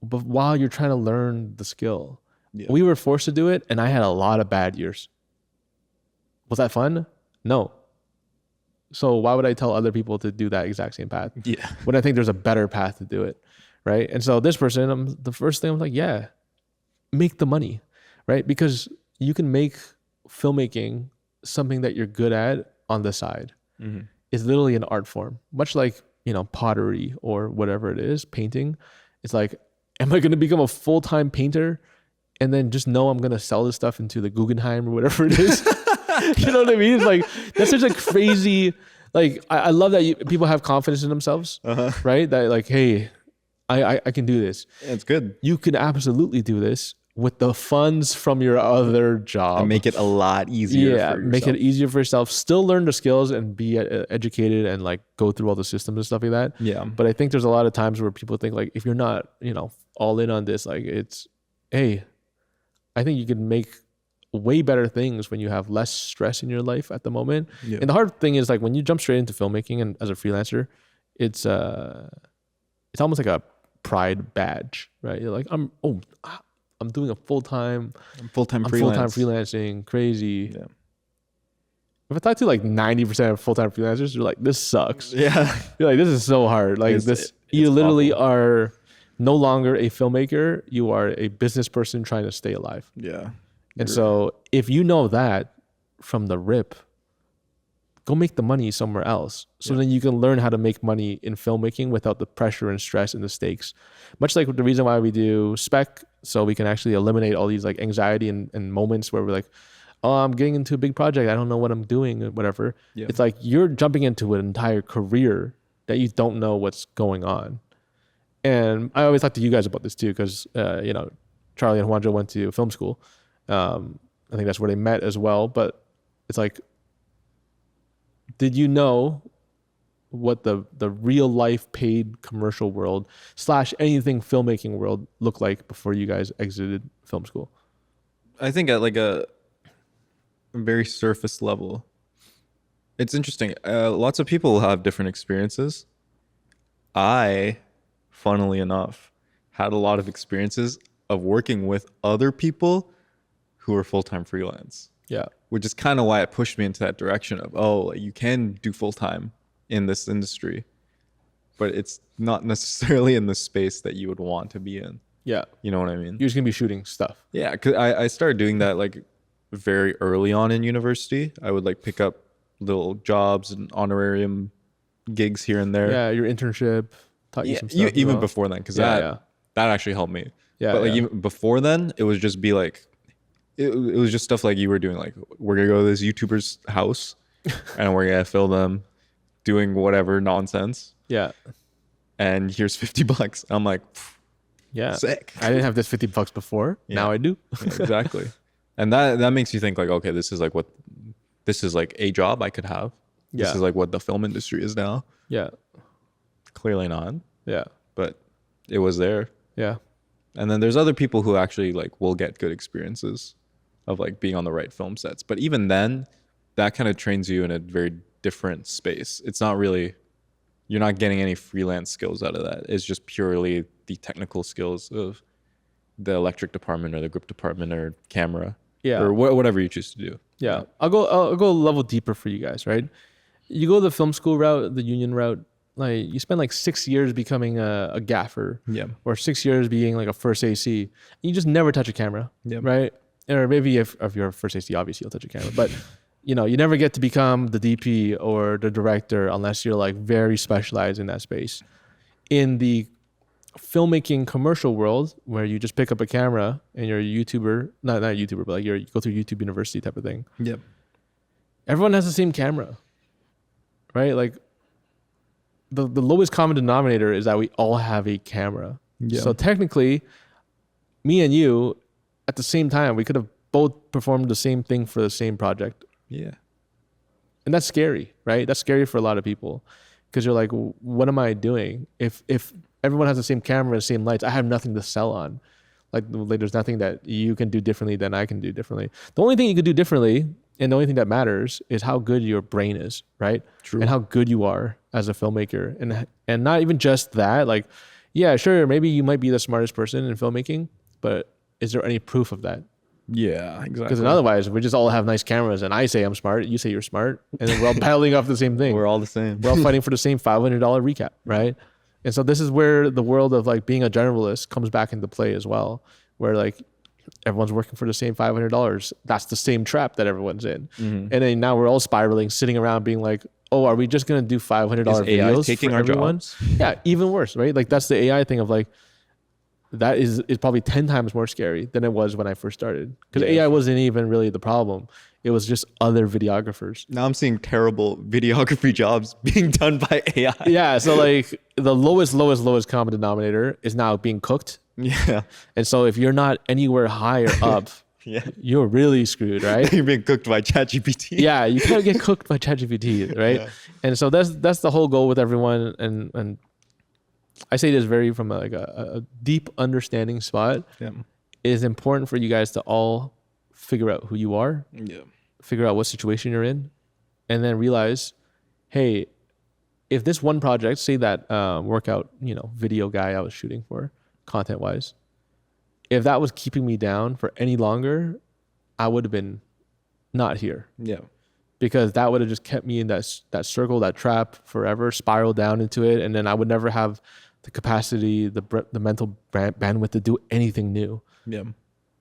but while you're trying to learn the skill. Yeah. We were forced to do it, and I had a lot of bad years. Was that fun? No. So why would I tell other people to do that exact same path? Yeah. When I think there's a better path to do it, right? And so this person, the first thing I'm like, yeah, make the money, right? Because you can make filmmaking something that you're good at on the side. It's literally an art form, much like, you know, pottery or whatever it is, painting. It's like, am I going to become a full-time painter and then just know I'm going to sell this stuff into the Guggenheim or whatever it is. You know what I mean? It's like, that's such a crazy, like, I love that people have confidence in themselves, right? That like, hey, I can do this. Yeah, it's good. You can absolutely do this with the funds from your other job. And make it a lot easier. Yeah, for make it yourself. easier for yourself. Still learn the skills and be educated and like go through all the systems and stuff like that. Yeah. But I think there's a lot of times where people think like, if you're not, all in on this, like it's, hey, I think you can make way better things when you have less stress in your life at the moment. Yeah. And the hard thing is like when you jump straight into filmmaking and as a freelancer, it's almost like a pride badge, right? You're like, I'm doing a full-time freelancing, crazy. Yeah. If I talk to like 90% of full-time freelancers, you're like, this sucks. Yeah. You're like, this is so hard. Like you literally are no longer a filmmaker. You are a business person trying to stay alive. Yeah. And so if you know that from the rip, go make the money somewhere else. So then you can learn how to make money in filmmaking without the pressure and stress and the stakes. Much like the reason why we do spec, so we can actually eliminate all these like anxiety and moments where we're like, oh, I'm getting into a big project. I don't know what I'm doing or whatever. Yeah. It's like you're jumping into an entire career that you don't know what's going on. And I always talk to you guys about this too, because, Charlie and Juanjo went to film school. I think that's where they met as well. But it's like, did you know what the real life paid commercial world / anything filmmaking world looked like before you guys exited film school? I think at like a very surface level, it's interesting. Lots of people have different experiences. I, funnily enough, had a lot of experiences of working with other people who are full-time freelance. Yeah. Which is kind of why it pushed me into that direction of, you can do full-time in this industry, but it's not necessarily in the space that you would want to be in. Yeah. You know what I mean? You're just going to be shooting stuff. Yeah, because I started doing that like very early on in university. I would like pick up little jobs and honorarium gigs here and there. Yeah, your internship taught you some stuff. Even before then, because that actually helped me. Yeah, but like even before then, it was just be like, it was just stuff like you were doing. Like, we're gonna go to this YouTuber's house, and we're gonna film them doing whatever nonsense. Yeah. And here's $50. I'm like, yeah, sick. I didn't have this $50 before. Yeah. Now I do. Yeah, exactly. And that makes you think like, okay, this is like a job I could have. Yeah. This is like what the film industry is now. Yeah. Clearly not. Yeah. But it was there. Yeah. And then there's other people who actually like will get good experiences of like being on the right film sets. But even then, that kind of trains you in a very different space. It's not really, you're not getting any freelance skills out of that. It's just purely the technical skills of the electric department or the grip department or camera. Yeah. Or whatever you choose to do. Yeah. I'll go a level deeper for you guys, right? You go the film school route, the union route, like you spend like 6 years becoming a gaffer. Yeah. Or 6 years being like a first AC. And you just never touch a camera. Yeah. Right? Or maybe if you're a first AC, obviously you'll touch a camera. But you never get to become the DP or the director unless you're like very specialized in that space. In the filmmaking commercial world, where you just pick up a camera and you're a YouTuber, not a YouTuber, but like you go through YouTube University type of thing. Yep. Everyone has the same camera, right? Like the lowest common denominator is that we all have a camera. Yeah. So technically, me and you, at the same time, we could have both performed the same thing for the same project. Yeah. And that's scary, right? That's scary for a lot of people because you're like, what am I doing? If everyone has the same camera and same lights, I have nothing to sell on. Like there's nothing that you can do differently than I can do differently. The only thing you could do differently, and the only thing that matters, is how good your brain is, right? True. And how good you are as a filmmaker. And not even just that, like, yeah, sure, maybe you might be the smartest person in filmmaking, but is there any proof of that? Yeah, exactly. Because otherwise, we just all have nice cameras, and I say I'm smart, you say you're smart, and then we're all battling off the same thing. We're all the same. We're all fighting for the same $500 recap, right? And so this is where the world of like being a generalist comes back into play as well, where like everyone's working for the same $500. That's the same trap that everyone's in. Mm-hmm. And then now we're all spiraling, sitting around being like, oh, are we just going to do $500 videos taking for our everyone? jobs? Yeah, even worse, right? Like that's the AI thing of like, that is probably 10 times more scary than it was when I first started. Because Yeah. AI wasn't even really the problem. It was just other videographers. Now I'm seeing terrible videography jobs being done by AI. Yeah. So like the lowest common denominator is now being cooked. Yeah. And so if you're not anywhere higher up, Yeah. you're really screwed, right? You're being cooked by ChatGPT. Yeah, you can't get cooked by ChatGPT, right? Yeah. And so that's the whole goal with everyone. And I say this very from a deep understanding spot. Yeah. It is important for you guys to all figure out who you are, Yeah. figure out what situation you're in, and then realize, hey, if this one project, say that workout, video guy I was shooting for, content wise, if that was keeping me down for any longer, I would have been not here, Yeah. because that would have just kept me in that circle, that trap forever, spiral down into it, and then I would never have the capacity, the mental bandwidth to do anything new. Yeah.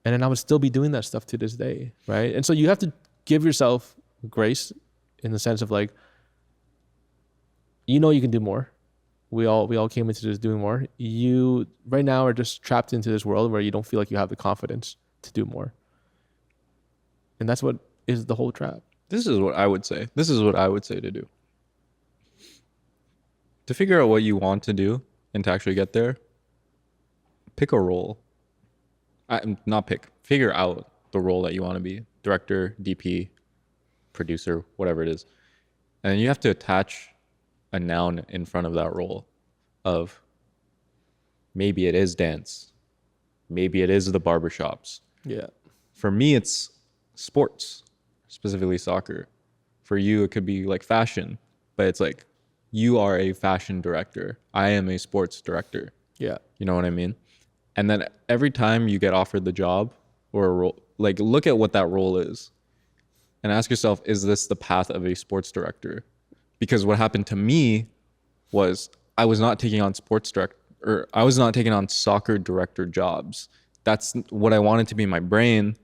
And then I would still be doing that stuff to this day, right? And so you have to give yourself grace in the sense of like, you can do more. We all came into this doing more. You right now are just trapped into this world where you don't feel like you have the confidence to do more. And that's what is the whole trap. This is what I would say. This is what I would say to do. To figure out what you want to do and to actually get there, pick a role. Figure out the role that you want to be. Director, DP, producer, whatever it is. And you have to attach a noun in front of that role of maybe it is dance. Maybe it is the barbershops. Yeah. For me, it's sports, specifically soccer. For you, it could be like fashion, but it's like you are a fashion director. I am a sports director. Yeah. You know what I mean? And then every time you get offered the job or a role, like look at what that role is and ask yourself, is this the path of a sports director? Because what happened to me was I was not taking on I was not taking on soccer director jobs. That's what I wanted to be in my brain,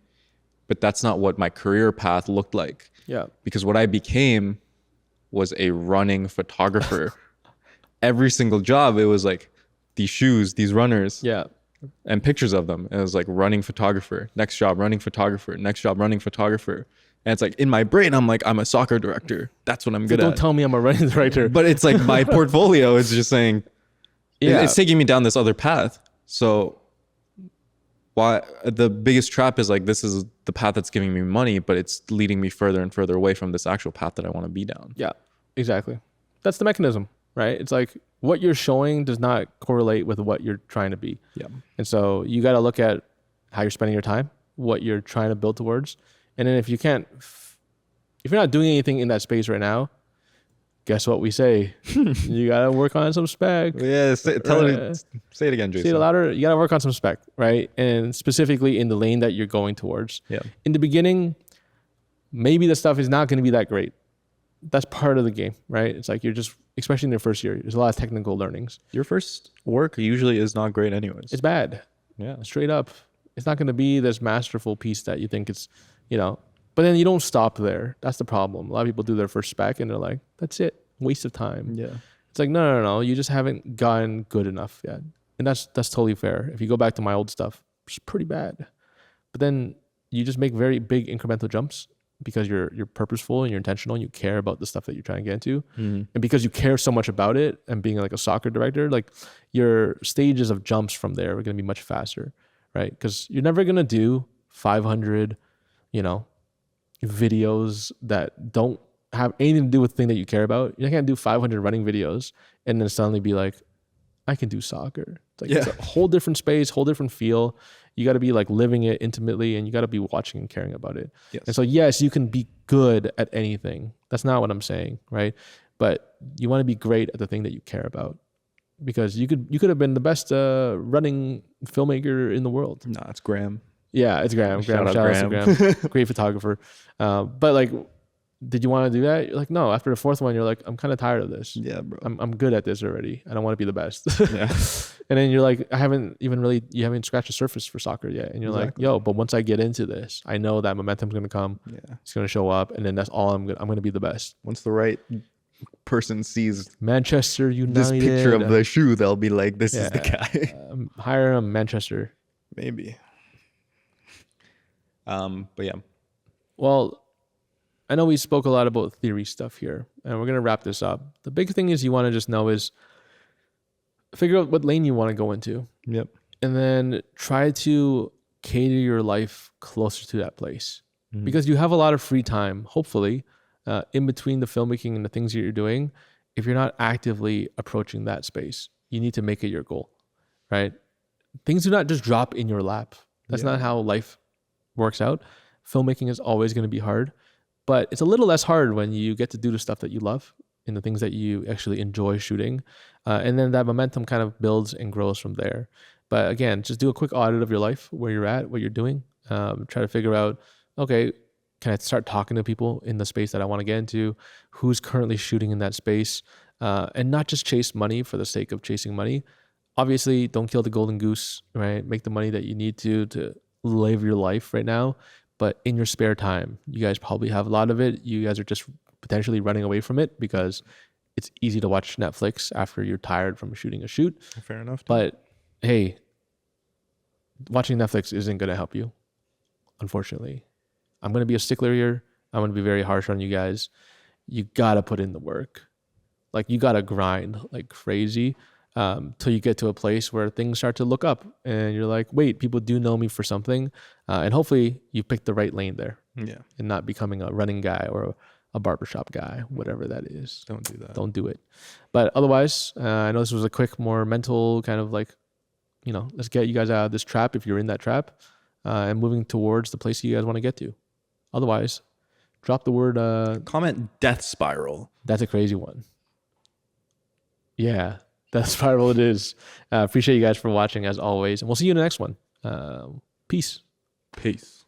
but that's not what my career path looked like. Yeah. Because what I became was a running photographer. Every single job, it was like these shoes, these runners. Yeah. And pictures of them. And it was like running photographer, next job, running photographer, next job, running photographer. And it's like in my brain, I'm like, I'm a soccer director. That's what I'm good Don't at. tell me I'm a running director. But it's like my portfolio is just saying, Yeah. it's taking me down this other path. So why the biggest trap is like, this is the path that's giving me money, but it's leading me further and further away from this actual path that I want to be down. Yeah, exactly. That's the mechanism, right? It's like what you're showing does not correlate with what you're trying to be. Yeah. And so you got to look at how you're spending your time, what you're trying to build towards. And then if you're not doing anything in that space right now, guess what we say? You got to work on some spec. Yeah. Say it again, Jason. Say it louder. You got to work on some spec, right? And specifically in the lane that you're going towards. Yeah. In the beginning, maybe the stuff is not going to be that great. That's part of the game, right? It's like you're just, especially in your first year, there's a lot of technical learnings. Your first work usually is not great anyways. It's bad. Yeah. Straight up. It's not going to be this masterful piece that you think it's, but then you don't stop there. That's the problem. A lot of people do their first spec and they're like, that's it. Waste of time. Yeah. It's like, no. You just haven't gotten good enough yet. And that's totally fair. If you go back to my old stuff, it's pretty bad. But then you just make very big incremental jumps because you're purposeful and you're intentional and you care about the stuff that you're trying to get into. Mm-hmm. And because you care so much about it and being like a soccer director, like your stages of jumps from there are going to be much faster, right? Because you're never going to do 500, videos that don't have anything to do with the thing that you care about. You're not going to do 500 running videos and then suddenly be like, I can do soccer. It's like, It's a whole different space, whole different feel. You got to be like living it intimately and you got to be watching and caring about it. Yes. And so, yes, you can be good at anything. That's not what I'm saying, right? But you want to be great at the thing that you care about, because you could have been the best running filmmaker in the world. No, it's Graham. Yeah, it's Graham. Shout out Shout Graham. out to Graham. Great photographer. But like, did you want to do that? You're like, no. After the fourth one, you're like, I'm kind of tired of this. Yeah, bro. I'm good at this already. I don't want to be the best. Yeah. And then you're like, you haven't scratched the surface for soccer yet. And you're like, yo, but once I get into this, I know that momentum's going to come. Yeah. It's going to show up. And then that's all I'm going to be the best. Once the right person sees Manchester United. this picture of the shoe, they'll be like, "This is the Yeah. guy." Hire him, Manchester. Maybe. But yeah, Well, I know we spoke a lot about theory stuff here, and we're gonna wrap this up. The big thing is you want to just know is figure out what lane you want to go into, yep, and then try to cater your life closer to that place. Mm-hmm. Because you have a lot of free time, hopefully, in between the filmmaking and the things that you're doing. If you're not actively approaching that space, you need to make it your goal, right? Things do not just drop in your lap. That's not how life works out. Filmmaking is always going to be hard, but it's a little less hard when you get to do the stuff that you love and the things that you actually enjoy shooting. And then that momentum kind of builds and grows from there. But again, just do a quick audit of your life, where you're at, what you're doing. Try to figure out, okay, can I start talking to people in the space that I want to get into? Who's currently shooting in that space? And not just chase money for the sake of chasing money. Obviously, don't kill the golden goose, right? Make the money that you need to live your life right now. But in your spare time, you guys probably have a lot of it. You guys are just potentially running away from it because it's easy to watch Netflix after you're tired from shooting a shoot. fair enough. But hey, watching Netflix isn't going to help you, unfortunately. I'm going to be a stickler here. I'm going to be very harsh on you guys. You got to put in the work. Like, you got to grind like crazy till you get to a place where things start to look up and you're like, wait, people do know me for something. And hopefully you picked the right lane there Yeah, and not becoming a running guy or a barbershop guy, whatever that is. don't do that. Don't do it. But otherwise, I know this was a quick, more mental kind of like, let's get you guys out of this trap if you're in that trap and moving towards the place you guys want to get to. Otherwise, drop the word. Comment death spiral. That's a crazy one. Yeah, death spiral it is. Appreciate you guys for watching as always. And we'll see you in the next one. Peace. Peace.